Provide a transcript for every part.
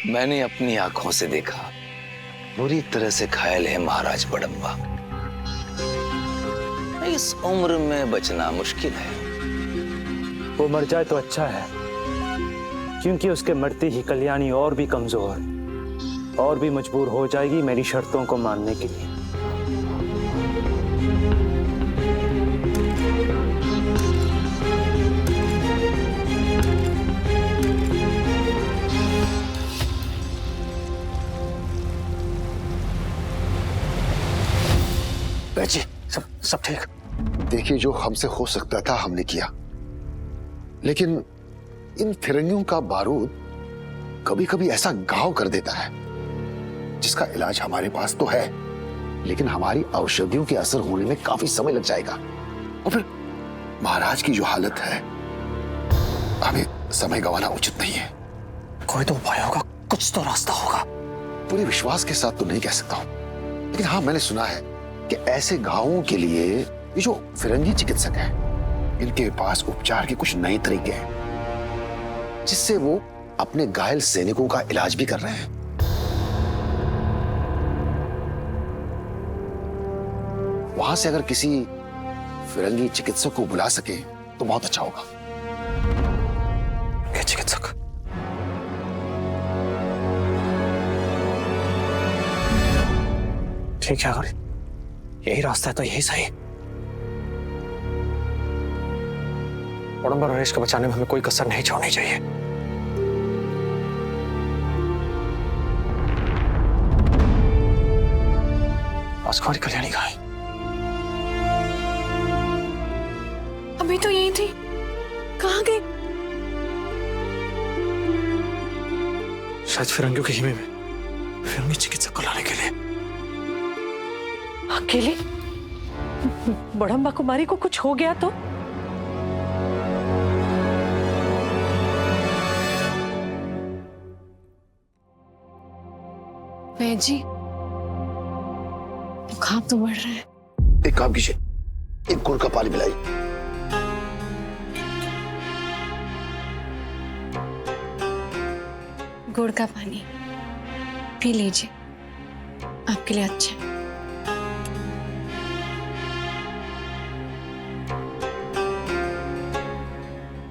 मैंने अपनी आंखों से देखा, बुरी तरह से घायल है महाराज बड़म्बा। इस उम्र में बचना मुश्किल है। वो मर जाए तो अच्छा है, क्योंकि उसके मरते ही कल्याणी और भी कमजोर और भी मजबूर हो जाएगी मेरी शर्तों को मानने के लिए। जी सब ठीक। देखिए, जो हमसे हो सकता था हमने किया, लेकिन इन फिरंगियों का बारूद कभी कभी ऐसा घाव कर देता है जिसका इलाज हमारे पास तो है, लेकिन हमारी औषधियों के असर होने में काफी समय लग जाएगा। और फिर महाराज की जो हालत है, हमें समय गंवाना उचित नहीं है। कोई तो उपाय होगा, कुछ तो रास्ता होगा। पूरे विश्वास के साथ तो नहीं कह सकता हूं, लेकिन हाँ, मैंने सुना है कि ऐसे घावों के लिए ये जो फिरंगी चिकित्सक हैं, इनके पास उपचार के कुछ नए तरीके हैं, जिससे वो अपने घायल सैनिकों का इलाज भी कर रहे हैं। वहां से अगर किसी फिरंगी चिकित्सक को बुला सके तो बहुत अच्छा होगा। क्या चिकित्सक? ठीक है, अगर यही रास्ता है तो यही सही। बड़म्बा नरेश को बचाने में हमें कोई कसर नहीं छोड़नी चाहिए। आज हमारी कल्याणी कहाँ है? अभी तो यही थी, कहाँ गई? शायद फिरंगियों के हिमे में फिरंगी चिकित्सक को लाने के लिए। अकेले? बड़म्बा कुमारी को कुछ हो गया तो? मैं जी, बुखार तो बढ़ रहा है। एक काम कीजिए, एक गुड़ का पानी पिलाइए। गुड़ का पानी पी लीजिए, आपके लिए अच्छा है।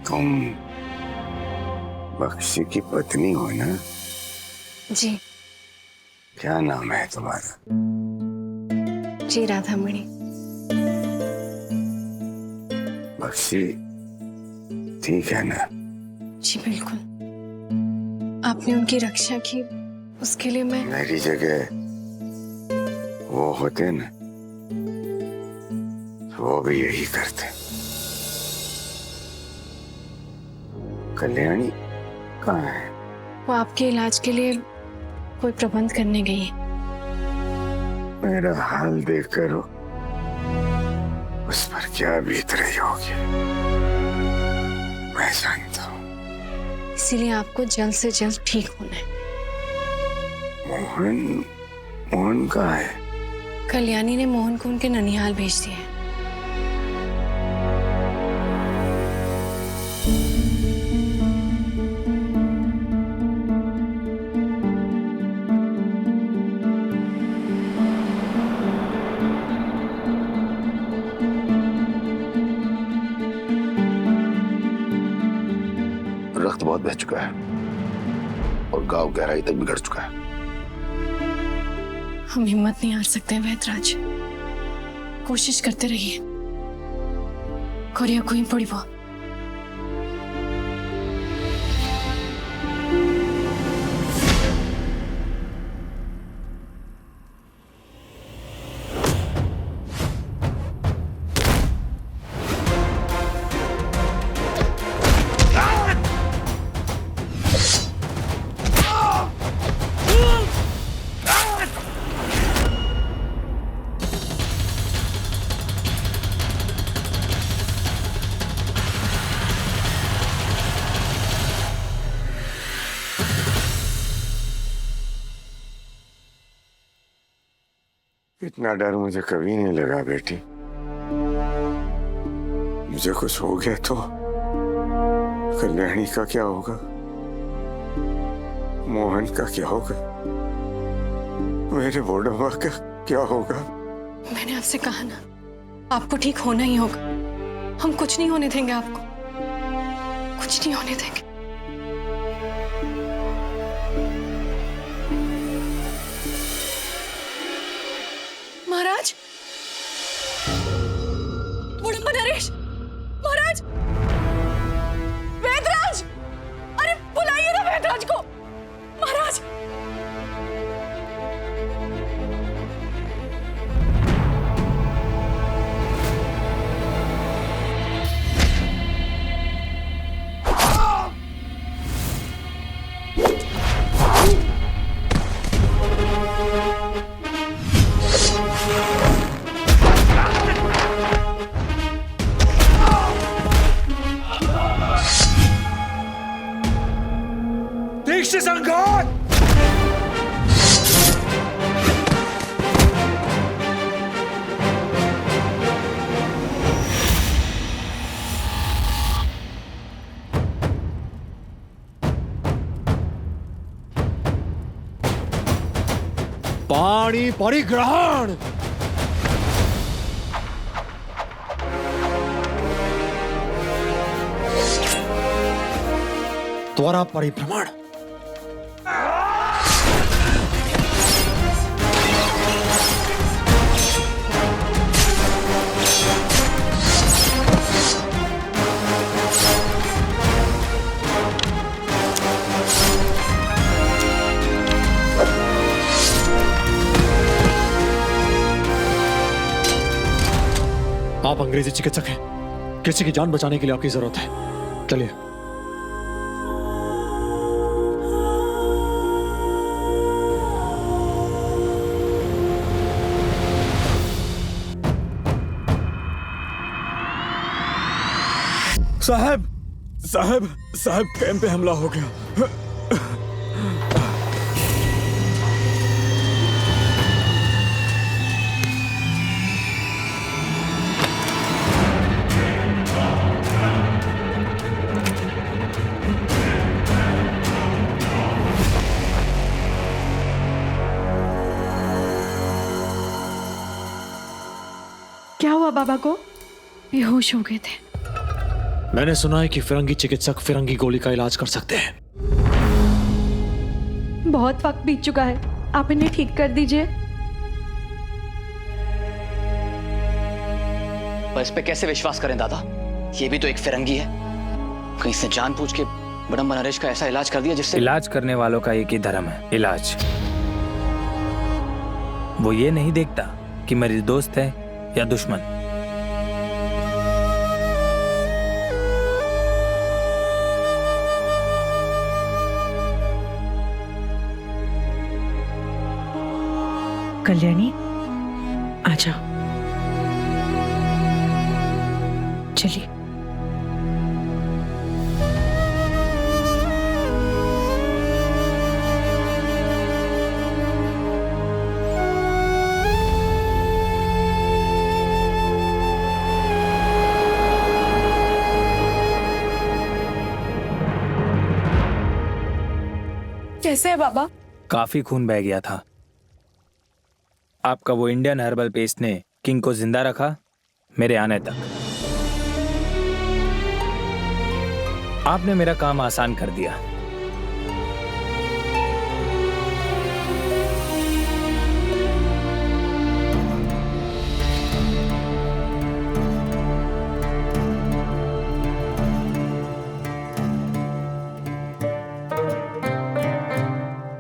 तुम बख्शी की पत्नी हो ना? जी। क्या नाम है तुम्हारा? जी, राधामणि। बख्शी ठीक है ना? जी बिल्कुल, आपने उनकी रक्षा की, उसके लिए मैं। मेरी जगह वो होते ना, वो भी यही करते। कल्याणी कहाँ है? वो आपके इलाज के लिए कोई प्रबंध करने गई है। मेरा हाल देखकर उस पर क्या बीत रही होगी मैं जानता हूँ। इसीलिए आपको जल्द से जल्द ठीक होना है। मोहन, मोहन कहाँ है? कल्याणी ने मोहन को उनके ननिहाल भेज दिया है। रक्त बहुत बह चुका है और घाव गहराई तक बिगड़ चुका है। हम हिम्मत नहीं हार सकते वैद्यराज, कोशिश करते रहिए। कोरिया कोई पड़िबो। इतना डर मुझे कभी नहीं लगा बेटी। मुझे कुछ हो गया तो कल्याणी का क्या होगा? मोहन का क्या होगा? मेरे बूढ़ा का क्या होगा? मैंने आपसे कहा ना, आपको ठीक होना ही होगा। हम कुछ नहीं होने देंगे आपको, कुछ नहीं होने देंगे। महाराज, बुढ़म्मा नरेश, महाराज, वेदराज, अरे बुलाइए ना वेदराज को। महाराज, दीक्षित संघात! पाणी परिग्रहण! त्वरा परिभ्रमण! आप अंग्रेजी चिकित्सक हैं। किसी की जान बचाने के लिए आपकी जरूरत है। चलिए। साहब, साहब, साहब, कैंप पे हमला हो गया। क्या हुआ बाबा को? बेहोश हो गए थे। मैंने सुना है कि फिरंगी चिकित्सक फिरंगी गोली का इलाज कर सकते हैं। बहुत वक्त बीत चुका है, आप इन्हें ठीक कर दीजिए। पर इस पे कैसे विश्वास करें दादा? ये भी तो एक फिरंगी है। कहीं से जानबूझ के बुढ़म्मा नरेश का ऐसा इलाज कर दिया जिससे इलाज करने वालों का एक ही धर्म है, इलाज। वो ये नहीं देखता कि मेरी दोस्त है या दुश्मन। कल्याणी, आजा, चलिए। कैसे है बाबा? काफी खून बह गया था। आपका वो इंडियन हर्बल पेस्ट ने किंग को जिंदा रखा मेरे आने तक। आपने मेरा काम आसान कर दिया।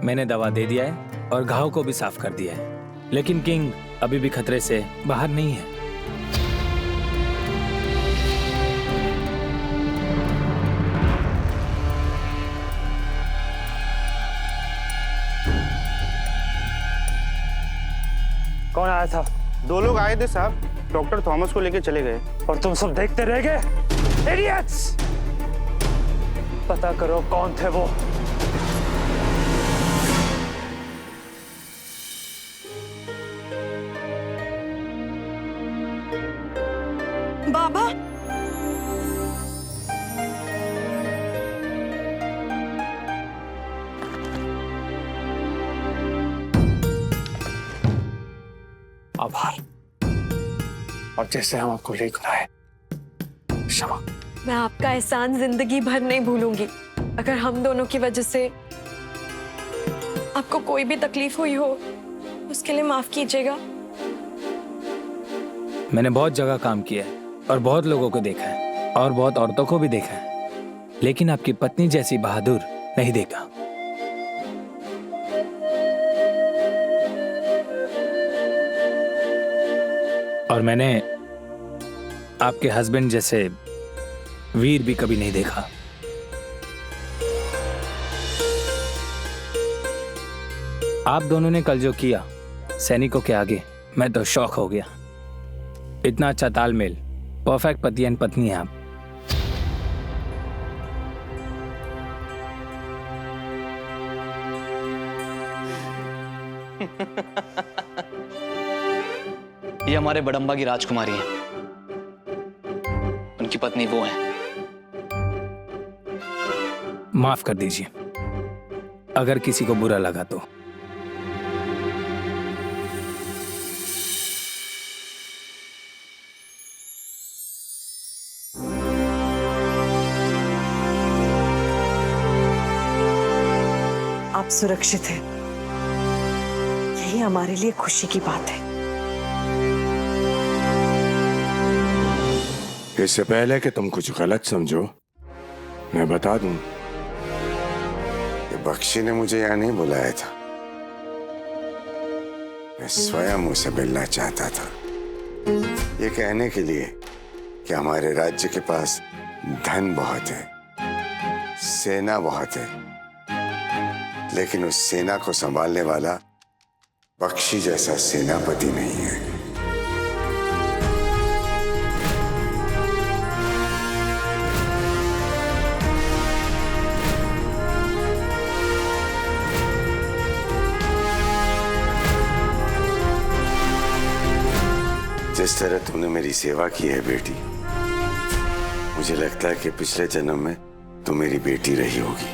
मैंने दवा दे दिया है और घाव को भी साफ कर दिया है, लेकिन किंग अभी भी खतरे से बाहर नहीं है। कौन आया था? 2 लोग आए थे साहब, डॉक्टर थॉमस को लेके चले गए। और तुम सब देखते रह गए? इडियट्स! पता करो कौन थे वो। बाबा, और जैसे हम आपको लेकर आए। क्षमा। मैं आपका एहसान जिंदगी भर नहीं भूलूंगी। अगर हम दोनों की वजह से आपको कोई भी तकलीफ हुई हो, उसके लिए माफ कीजिएगा। मैंने बहुत जगह काम किया है और बहुत लोगों को देखा है और बहुत औरतों को भी देखा है, लेकिन आपकी पत्नी जैसी बहादुर नहीं देखा। और मैंने आपके हस्बैंड जैसे वीर भी कभी नहीं देखा। आप दोनों ने कल जो किया सैनिकों के आगे, मैं तो शौक हो गया। इतना अच्छा तालमेल, परफेक्ट पति एंड पत्नी है आप। ये हमारे बड़म्बा की राजकुमारी है, उनकी पत्नी वो है। माफ कर दीजिए अगर किसी को बुरा लगा तो। आप सुरक्षित हैं, यही हमारे लिए खुशी की बात है। इससे पहले कि तुम कुछ गलत समझो, मैं बता दूं, ये बख्शी ने मुझे यहाँ नहीं बुलाया था। मैं स्वयं उसे मिलना चाहता था, ये कहने के लिए कि हमारे राज्य के पास धन बहुत है, सेना बहुत है, लेकिन उस सेना को संभालने वाला बख्शी जैसा सेनापति नहीं है। जिस तरह तुमने मेरी सेवा की है बेटी, मुझे लगता है कि पिछले जन्म में तुम मेरी बेटी रही होगी।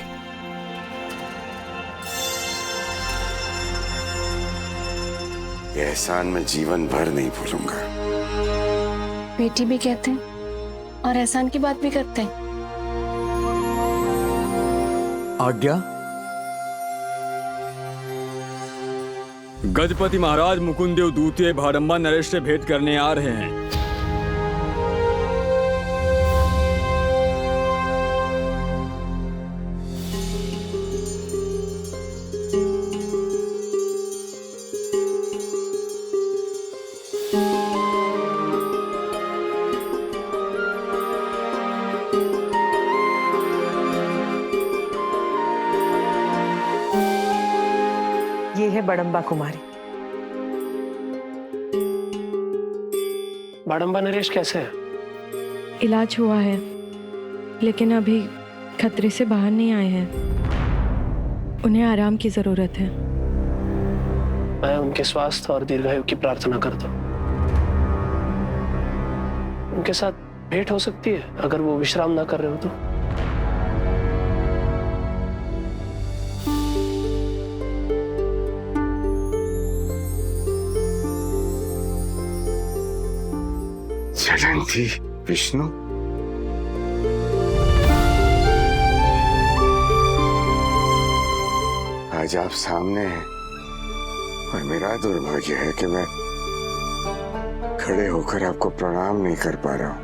यह एहसान मैं जीवन भर नहीं भूलूंगा। बेटी भी कहते हैं और एहसान की बात भी करते हैं। आज्ञा। गजपति महाराज मुकुंदेव द्वितीय भाडंबा नरेश से भेंट करने आ रहे हैं। ये है बड़म्बा कुमारी। बड़म्बा नरेश कैसे है? इलाज हुआ है, लेकिन अभी खतरे से बाहर नहीं आए हैं। उन्हें आराम की जरूरत है। मैं उनके स्वास्थ्य और दीर्घायु की प्रार्थना करता हूँ। उनके साथ भेंट हो सकती है अगर वो विश्राम ना कर रहे हो तो। जयंती, विष्णु, आज आप सामने हैं और मेरा दुर्भाग्य है कि मैं खड़े होकर आपको प्रणाम नहीं कर पा रहा हूं।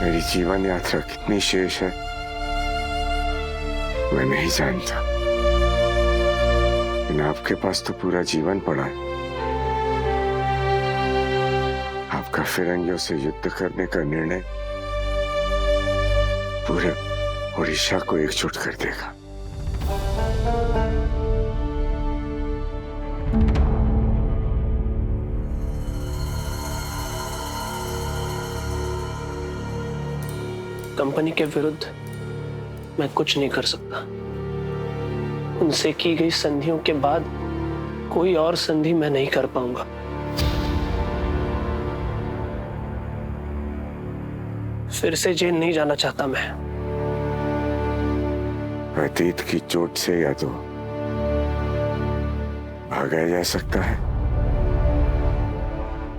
मेरी जीवन यात्रा कितनी शेष है मैं नहीं जानता, लेकिन आपके पास तो पूरा जीवन पड़ा है। आपका फिरंगियों से युद्ध करने का निर्णय पूरे उड़ीसा को एकजुट कर देगा। कंपनी के विरुद्ध मैं कुछ नहीं कर सकता। उनसे की गई संधियों के बाद कोई और संधि मैं नहीं कर पाऊंगा। फिर से जेल नहीं जाना चाहता मैं। अतीत की चोट से या तो भागा जा सकता है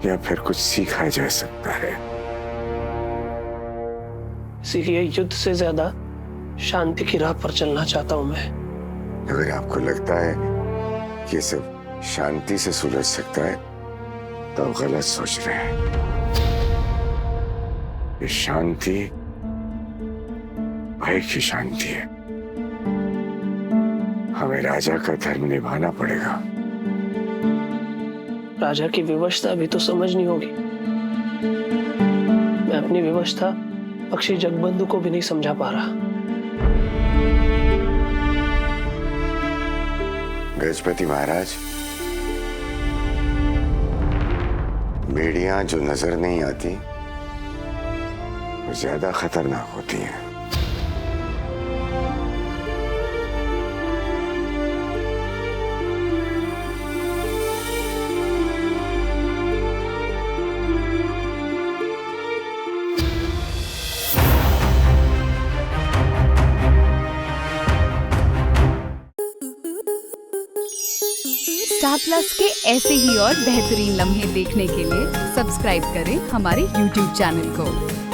या फिर कुछ सीखा जा सकता है। इसीलिए युद्ध से ज्यादा शांति की राह पर चलना चाहता हूं मैं। अगर आपको लगता है कि ये सब शांति से सुलझ सकता है तो आप गलत सोच रहे हैं। ये शांति भय की शांति है। हमें राजा का धर्म निभाना पड़ेगा। राजा की विवशता भी तो समझनी होगी। मैं अपनी विवशता पक्षी जगबंधु को भी नहीं समझा पा रहा। गजपति महाराज, बेड़ियां जो नजर नहीं आती वो ज्यादा खतरनाक होती हैं। स्टार प्लस के ऐसे ही और बेहतरीन लम्हे देखने के लिए सब्सक्राइब करें हमारे YouTube चैनल को।